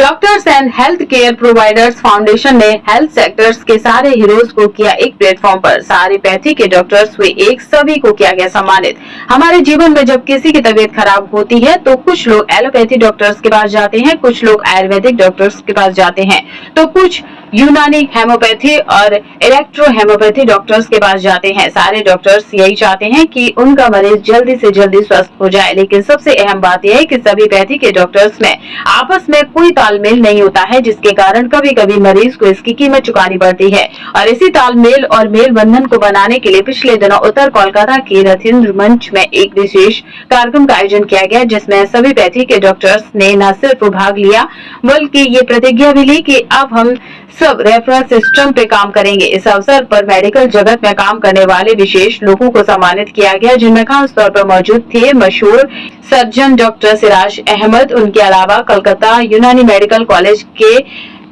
Doctors and health care providers foundation ने health sectors के सारे हीरोज को किया एक प्लेटफॉर्म पर। सारे पैथी के डॉक्टर्स हुए एक, सभी को किया गया सम्मानित। हमारे जीवन में जब किसी की तबीयत खराब होती है तो कुछ लोग एलोपैथी डॉक्टर्स के पास जाते हैं, कुछ लोग आयुर्वेदिक डॉक्टर्स के पास जाते हैं, तो कुछ यूनानी हेमोपैथी और इलेक्ट्रो हेमोपैथी डॉक्टर्स के पास जाते हैं। सारे डॉक्टर्स यही चाहते हैं कि उनका मरीज जल्दी से जल्दी स्वस्थ हो जाए, लेकिन सबसे अहम बात यह है कि सभी पैथी के डॉक्टर्स में आपस में कोई तालमेल नहीं होता है, जिसके कारण कभी कभी मरीज को इसकी कीमत चुकानी पड़ती है। और इसी तालमेल और मेल बंधन को बनाने के लिए पिछले दिनों उत्तर कोलकाता के रथिंद्र मंच में एक विशेष कार्यक्रम का आयोजन किया गया, जिसमें सभी पैथी के डॉक्टर्स ने न सिर्फ भाग लिया बल्कि ये प्रतिज्ञा भी ली कि अब हम सब रेफरल सिस्टम पे काम करेंगे। इस अवसर पर मेडिकल जगत में काम करने वाले विशेष लोगों को सम्मानित किया गया, जिनमें खास तौर पर मौजूद थे मशहूर सर्जन डॉक्टर सिराज अहमद, उनके अलावा कलकत्ता यूनानी मेडिकल कॉलेज के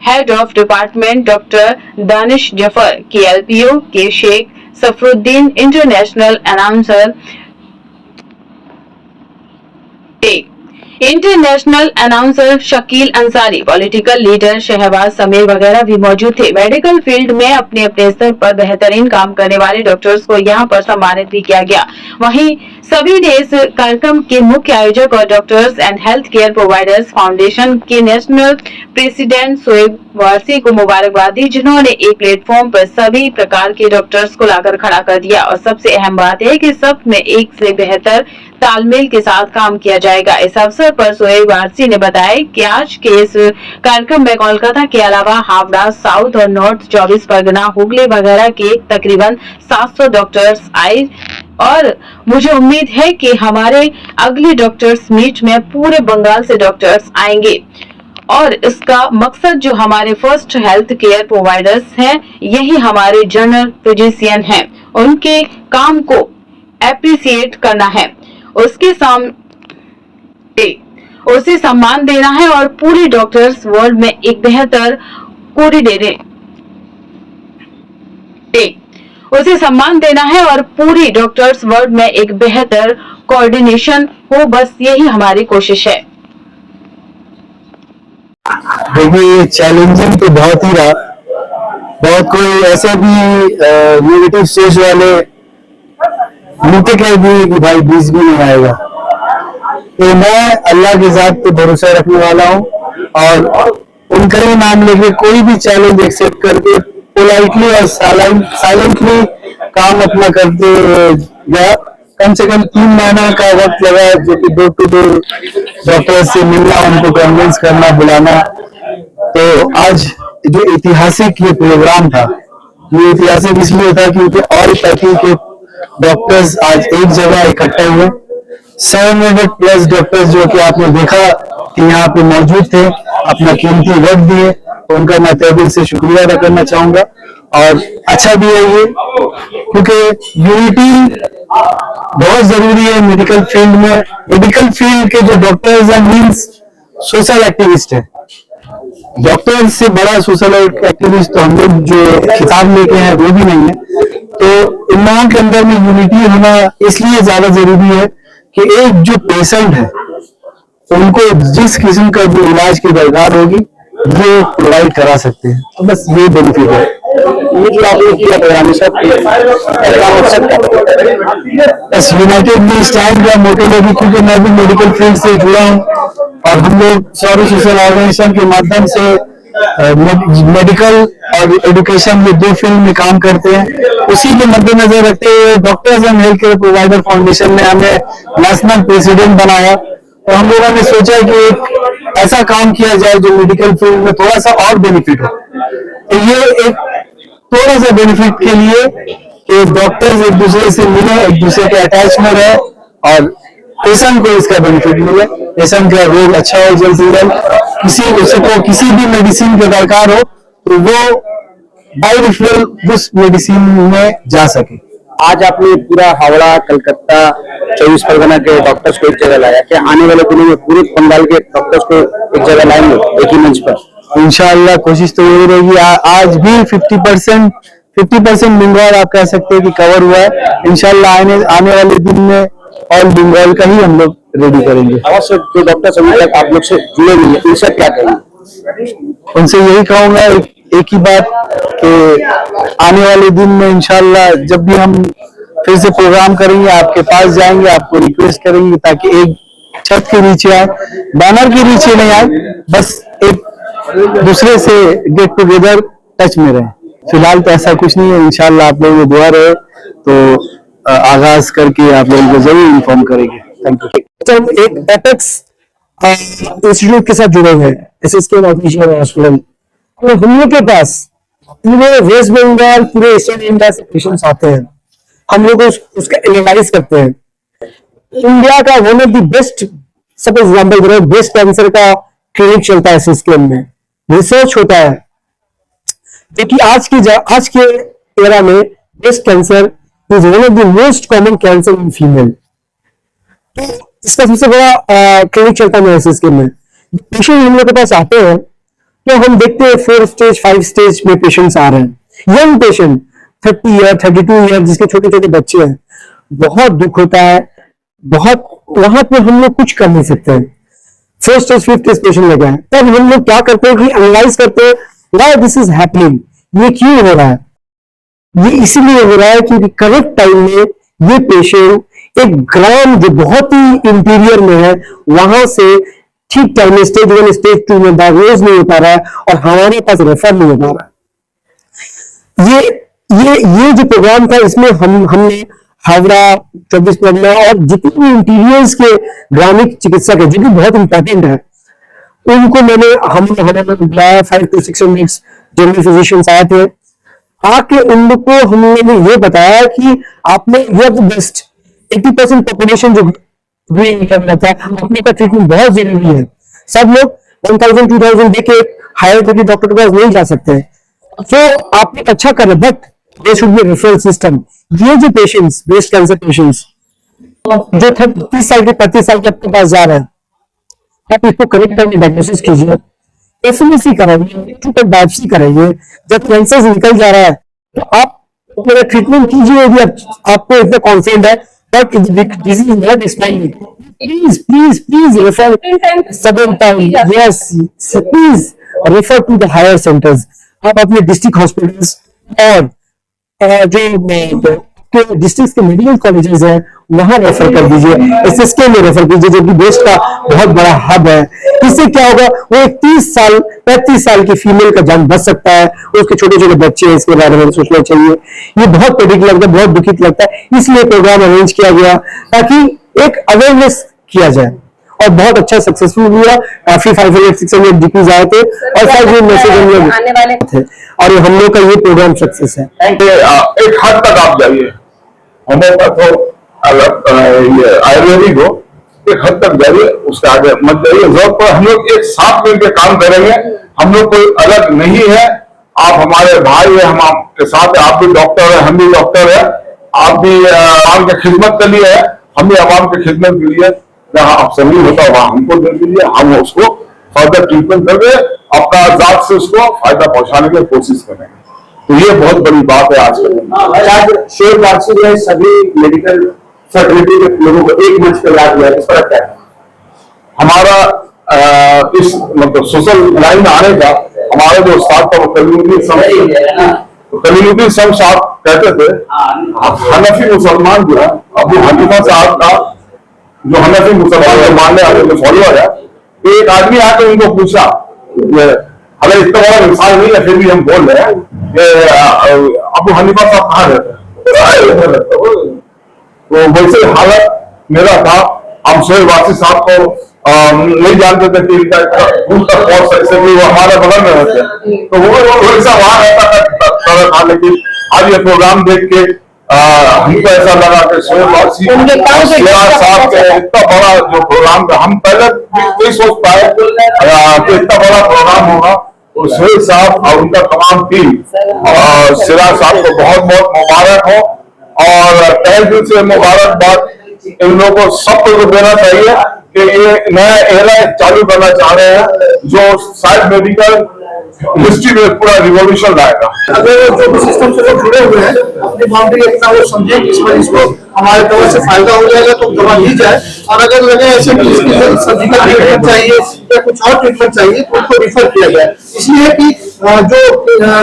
head of department doctor Danish Zafar, KLPO के Sheikh Safaruddin, international announcer Shakeel Ansari, political leader Shahbaz Sameer वगैरह भी मौजूद थे। मेडिकल फील्ड में अपने अपने स्तर पर बेहतरीन काम करने वाले डॉक्टर्स को यहां पर सम्मानित भी किया गया। वहीं सभी ने इस कार्यक्रम के मुख्य आयोजक और doctors and health care providers foundation के नेशनल प्रेसिडेंट शोएब वारसी को मुबारकबाद दी, जिन्होंने एक प्लेटफॉर्म पर सभी प्रकार के डॉक्टर्स को लाकर खड़ा कर दिया। और सबसे अहम बात है कि सब में एक से बेहतर तालमेल के साथ काम किया जाएगा। इस अवसर पर शोएब वारसी ने बताया कि आज के इस कार्यक्रम में कोलकाता के अलावा हावड़ा, साउथ और नॉर्थ 24 परगना, हुगली वगैरह के तकरीबन 700 डॉक्टर्स आए और मुझे उम्मीद है कि हमारे अगले डॉक्टर्स मीट में पूरे बंगाल से डॉक्टर्स आएंगे। और इसका मकसद जो हमारे फर्स्ट हेल्थ केयर प्रोवाइडर्स हैं, यही हमारे जनरल फिजिशियन हैं, उनके काम को एप्रिसिएट करना है, उसके सामने उसे सम्मान देना है और पूरी डॉक्टर्स वर्ल्ड में एक बेहतर उसे सम्मान देना है और पूरी डॉक्टर्स वर्ल्ड में एक बेहतर कोऑर्डिनेशन हो, बस यही हमारी कोशिश है। देखिए, चैलेंजिंग तो बहुत ही रहा। बहुत कोई ऐसे भी नेगेटिव सोच वाले मुझे कह दिए कि भाई 20 भी नहीं आएगा, तो मैं अल्लाह के साथ पे भरोसा रखने वाला हूँ और उनका ही नाम लेके कोई भी चैलेंज एक्सेप्ट करके पोलाइटली और साइलेंटली काम अपना करते गया। कम से कम 3 महीना का वक्त लगा, जो कि डोर टू डोर डॉक्टर से मिलना, उनको कन्विंस करना, बुलाना। तो आज जो ऐतिहासिक ये प्रोग्राम था, ये ऐतिहासिक इसलिए था क्योंकि ऑल पैथी के डॉक्टर्स आज एक जगह इकट्ठे हुए। 700+ डॉक्टर्स जो कि आपने देखा कि यहाँ पे मौजूद थे, अपना कीमती वक्त दिए, तो उनका मैं तहे दिल से शुक्रिया अदा करना चाहूंगा। और अच्छा भी है ये, क्योंकि यूनिटी बहुत जरूरी है मेडिकल फील्ड में। मेडिकल फील्ड के जो डॉक्टर्स हैं मीन्स सोशल एक्टिविस्ट है। डॉक्टर से बड़ा सोशल एक्टिविस्ट तो हम लोग जो खिताब लेके हैं वो भी नहीं है। तो इन लोगों के अंदर में यूनिटी होना इसलिए ज्यादा जरूरी है कि एक जो पेशेंट है उनको जिस किस्म का जो इलाज की दरकार होगी वो प्रोवाइड करा सकते हैं। तो बस ये बेनिफिट है। ये जो आपने किया बस यूनाइटेड में स्टैंड का मोटिव है, क्योंकि मैं भी मेडिकल फील्ड से जुड़ा हूँ और हम लोग सॉरी सोशल ऑर्गेनाइजेशन के माध्यम से मेडिकल और एजुकेशन ये 2 फील्ड में काम करते हैं। उसी के मद्देनजर रखते हुए doctors and health care provider foundation ने हमें नेशनल प्रेसिडेंट बनाया। तो हम लोगों ने सोचा कि एक ऐसा काम किया जाए जो मेडिकल फील्ड में थोड़ा सा और बेनिफिट हो। तो ये एक थोड़ा सा बेनिफिट के लिए कि डॉक्टर्स एक दूसरे से मिले, एक दूसरे के अटैच में रहे और पेशेंट को इसका बेनिफिट मिले, पेशेंट का रोग अच्छा हो जल्द से जल्द। उसको किसी भी मेडिसिन की दरकार हो तो वो बाय रिफरल उस मेडिसिन में जा सके। आज आपने पूरा हावड़ा, कलकत्ता, 24 परगना के डॉक्टर्स को एक जगह लाया, क्या आने वाले दिनों में पूरे बंगाल के डॉक्टर्स को एक जगह लाएंगे एक ही मंच पर? इंशाअल्लाह कोशिश तो यही रहेगी। आज भी 50% बंगाल आप कह सकते हैं कि कवर हुआ है। इंशाअल्लाह आने वाले दिन में ऑल बंगाल का ही हम लोग रेडी करेंगे। जो डॉक्टर्स अभी तक आप लोग से जुड़े हुए हैं, इनसे क्या कहेंगे? उनसे यही कहूंगा एक ही बात कि आने वाले दिन में इंशाल्लाह जब भी हम फिर से प्रोग्राम करेंगे आपके पास जाएंगे, आपको रिक्वेस्ट करेंगे ताकि एक छत के नीचे आए, बैनर के नीचे नहीं आए, बस एक दूसरे से गेट टुगेदर टच में रहे। फिलहाल तो ऐसा कुछ नहीं है, इंशाल्लाह आप लोगों को दुआ रहे तो आगाज करके आप लोगों को जरूर इन्फॉर्म करेंगे। Thank you. तो हम एक एपेक्स इंस्टीट्यूट के साथ जुड़े हुए हैं, एसएसके ऑफिशियल हॉस्पिटल। तो हम लोग के पास पूरे वेस्ट बंगाल, पूरे ईस्टर्न इंडिया से पेशेंट्स आते हैं, हम लोग उसका एनालाइज करते हैं। इंडिया का वन ऑफ द बेस्ट, सब एग्जाम्पल दे रहे हैं, ब्रेस्ट कैंसर का क्लिनिक चलता है एसएसके में, रिसर्च होता है। क्योंकि आज के एरा में breast cancer is one of the most common cancer in female. तो इसका सबसे बड़ा क्लिनिक चलता है एसएसके में। पेशेंट हम लोग के पास आते हैं तो हम देखते हैं 4 स्टेज 5 स्टेज में पेशेंट्स आ रहे हैं, यंग पेशेंट 30 ईयर 32 ईयर जिसके छोटे छोटे बच्चे हैं। बहुत दुख होता है, बहुत, वहां पे हम लोग कुछ कर नहीं सकते हैं। 4th stage 5th stage patient लगा है, तब हम लोग क्या करते हैं कि एनालाइज करते हैं व्हाई दिस इज हैपनिंग, ये क्यों हो रहा है। ये इसीलिए हो रहा है क्योंकि करेक्ट टाइम में ये पेशेंट एक ग्राम जो बहुत ही इंटीरियर में है वहां से ठीक टाइम में स्टेज 1 स्टेज 2 में डायग्नोज नहीं हो पा रहा है और हमारे पास रेफर नहीं हो पा रहा है। ये जो प्रोग्राम था इसमें हमने हावड़ा 24 परगना और जितने भी इंटीरियर्स के ग्रामीण चिकित्सक है जो कि बहुत इंपॉर्टेंट है, उनको हमें बुलाया। 5 to 6 मिनट्स जनरल फिजिशियंस आए थे, आके उन लोग को हमने ये बताया कि आपने ये बेस्ट 80% पॉपुलेशन जो करना था, अपने का ट्रीटमेंट बहुत जरूरी है। सब लोग 1000 2000 देके हायर करके डॉक्टर के पास नहीं जा सकते, तो आपने अच्छा कर, but they should be referral system. ये जो पेशेंट्स, ब्रेस्ट कैंसर पेशेंट्स जो 30 साल के 35 साल के आपके पास जा रहे हैं, आप इसको करेक्ट टाइम में डायग्नोसिस कीजिए, एफएमसी कराइए, बायोप्सी कराइए। जब कैंसर निकल जा रहा है तो आप मेरा ट्रीटमेंट कीजिए यदि आपको इतना कॉन्फिडेंट है, but this is not smiling. Please refer sudden time, yes please refer to the higher centres. आप अपने डिस्ट्रिक्ट हॉस्पिटल्स और जो डिस्ट्रिक्ट के मेडिकल कॉलेजेस हैं वहां रेफर कर दीजिए, एसएसके में रेफर कीजिए जो कि ब्रेस्ट का बहुत बड़ा हब है। इससे क्या होगा, वो 30 साल 35 साल की फीमेल का जान बच सकता है, उसके छोटे छोटे बच्चे हैं, इसके बारे में सोचना चाहिए। ये बहुत पेडिक लगता है, बहुत दुखित लगता है, इसलिए प्रोग्राम अरेंज किया गया ताकि एक अवेयरनेस किया जाए और बहुत अच्छा सक्सेसफुल हुआ। काफी 500-600 डीपीज आए थे और 5 मैसेज हम लोग आने वाले थे और हम लोग का ये प्रोग्राम सक्सेस है। एक हद तक आप जाइए, होम्योपैथ हो, आयुर्वेदिक हो, एक हद तक जाइए, उसके आगे मत जाइए। जरूरत पर हम लोग एक साथ मिलकर काम करेंगे, हम लोग कोई अलग नहीं है। आप हमारे भाई है, हम आपके साथ है, आप भी डॉक्टर है, हम भी डॉक्टर है, आप भी आवाम की खिदमत के लिए है, हम भी आवाम की खिदमत के लिए। जहाँ आप सही होता है वहां हमको दे दीजिए, हम उसको फर्दर ट्रीटमेंट करके अपना जात से उसको फायदा पहुंचाने की कोशिश करेंगे। तो ये बहुत बड़ी बात है आज के दिन। शेर वार्षिक में सभी मेडिकल फैकल्टी के लोगों को एक मंच पर ला दिया, इस पर क्या है हमारा इस मतलब सोशल लाइन में आने का हमारा जो उस्ताद था वो कलीमुद्दीन शम्स साहब कहते थे, हनफी मुसलमान जो है अबू हनीफा साहब का जो हनफी मुसलमान के मानने वाले जो फॉलोअर है, एक आदमी आकर उनको पूछा, हमें इतना बड़ा इंसान नहीं है फिर भी हम बोल रहे हैं कि अबू हनीफा साहब कहाँ रहते हैं। तो वैसे हालत मेरा था, हम शोएब वासी साहब को नहीं जानते थे कि उनका कौन सा वो हमारे बगल में रहते हैं, तो वो वैसा वहां रहता था। लेकिन आज ये प्रोग्राम देख के हमको ऐसा लगा कि शोएब वासी साहब के इतना बड़ा जो प्रोग्राम था, हम पहले नहीं सोच पाए कि इतना बड़ा प्रोग्राम होगा। तो शोएब साहब और उनका तमाम टीम और सिराज साहब को बहुत बहुत मुबारक हो और तहे दिल से मुबारकबाद इन लोगों को सबको देना चाहिए कि ये नया एरा चालू करना चाह रहे हैं जो शायद मेडिकल हिस्ट्री में पूरा रिवॉल्यूशन लाएगा। अगर जो भी सिस्टम से लोग जुड़े हुए हैं अपनी बाउंड्री इतना वो समझे कि इस मरीज को हमारे दवा से फायदा हो जाएगा तो दवा ली जाए, और अगर लगे ऐसे कि इसकी सर्जिकल ट्रीटमेंट चाहिए या कुछ और ट्रीटमेंट चाहिए तो उनको रिफर किया जाए। इसलिए कि जो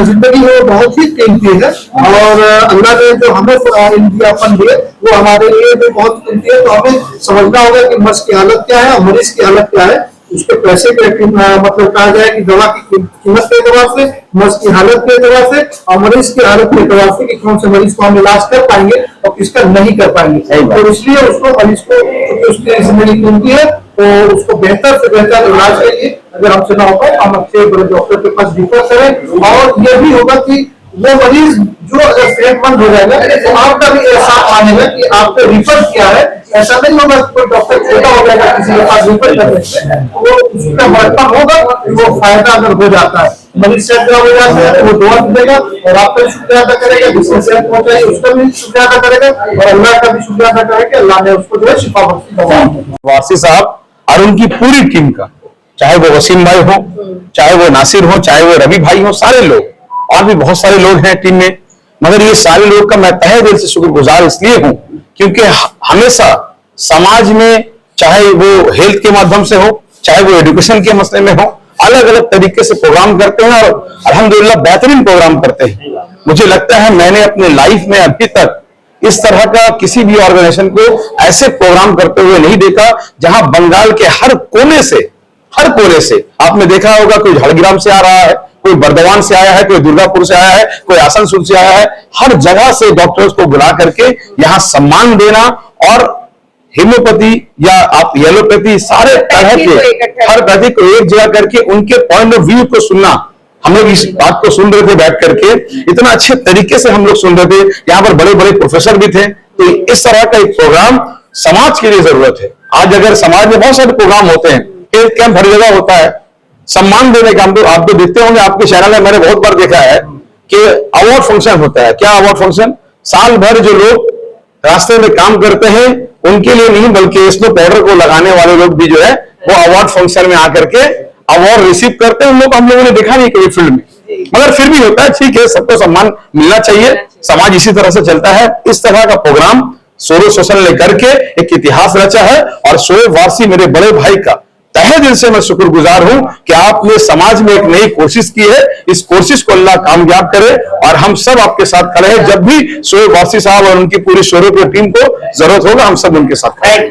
जिंदगी है वो बहुत ही कीमती है, और अल्लाह ने जो हमें इंडियापन दिए वो हमारे लिए भी बहुत कीमती है। तो हमें समझना होगा कि मर्ज की हालत क्या है और मरीज की हालत क्या है, उसके पैसे के मतलब कहा जाए कि दवा की कीमत के एतबार से, मर्ज की हालत के एतबार से और मरीज की हालत के एतबार से कि कौन से मरीज को हम इलाज कर पाएंगे और किसका नहीं कर पाएंगे। तो इसलिए उसको मरीज को उसकी जिंदगी कीमती है तो उसको बेहतर से बेहतर इलाज के लिए अगर हमसे ना हो पाए हम अच्छे बड़े डॉक्टर के पास रिफर करें। और ये भी होगा कि वो मरीज जो अगर सेहतमंद हो जाएगा तो आपका भी एहसास मानेगा कि आपको रिफर किया है। ऐसा नहीं होगा कोई डॉक्टर छोटा हो जाएगा किसी के पास रिफर करने से, वो उसका बढ़ता होगा वो फायदा अगर हो जाता है, मरीज सेहत हो जाता है तो वो दुआ देगा और आपका भी शुक्रिया अदा करेगा, जिससे सेहत पहुंचाई उसका भी शुक्रिया अदा करेगा और अल्लाह का भी शुक्रिया अदा करेगा। अल्लाह ने उसको जो है शिफा बख्शी दवा वारसी साहब और उनकी पूरी टीम का, चाहे वो वसीम भाई हो, चाहे वो नासिर हो, चाहे वो रवि भाई हो, सारे लोग और भी बहुत सारे लोग हैं टीम में, मगर ये सारे लोग का मैं तहे दिल से शुक्रगुजार इसलिए हूं क्योंकि हमेशा समाज में चाहे वो हेल्थ के माध्यम से हो, चाहे वो एजुकेशन के मसले में हो, अलग अलग तरीके से प्रोग्राम करते हैं और अल्हम्दुलिल्लाह बेहतरीन प्रोग्राम करते हैं। मुझे लगता है मैंने अपने लाइफ में अभी तक इस तरह का किसी भी ऑर्गेनाइजेशन को ऐसे प्रोग्राम करते हुए नहीं देखा जहां बंगाल के हर कोने से आपने देखा होगा, कोई झाड़ग्राम से आ रहा है, कोई बर्दवान से आया है, कोई दुर्गापुर से आया है, कोई आसनसोल से आया है, हर जगह से डॉक्टर्स को बुला करके यहां सम्मान देना और हेमोपैथी या आप येलोपैथी सारे तरह के हर पैथी को एक जगह करके उनके पॉइंट ऑफ व्यू को सुनना। हम लोग इस बात को सुन रहे थे बैठ करके, इतना अच्छे तरीके से हम लोग सुन रहे थे, यहाँ पर बड़े बड़े प्रोफेसर भी थे। तो इस तरह का एक प्रोग्राम समाज के लिए जरूरत है। आज अगर समाज में बहुत सारे प्रोग्राम होते हैं, हेल्थ कैंप हर जगह होता है, सम्मान देने का आप तो देखते होंगे, आपके चैनल में मैंने बहुत बार देखा है कि अवार्ड फंक्शन होता है। क्या अवार्ड फंक्शन? साल भर जो लोग रास्ते में काम करते हैं उनके लिए नहीं, बल्कि स्नो पाउडर को लगाने वाले लोग भी जो है वो अवार्ड फंक्शन में आकर के अवार्ड रिसीव करते हैं। उन लोग हम लोगों ने देखा नहीं कोई फील्ड में, मगर फिर भी होता है, ठीक है, सबको सम्मान मिलना चाहिए, समाज इसी तरह से चलता है। इस तरह का प्रोग्राम सोरो सोशल ने करके एक इतिहास रचा है और शोएब वारसी मेरे बड़े भाई का तहे दिल से मैं शुक्रगुजार हूं कि आपने समाज में एक नई कोशिश की है। इस कोशिश को अल्लाह कामयाब करे और हम सब आपके साथ खड़े हैं। जब भी शोएब वारसी साहब और उनकी पूरी शोरो की टीम को जरूरत होगा हम सब उनके साथ खड़े हैं।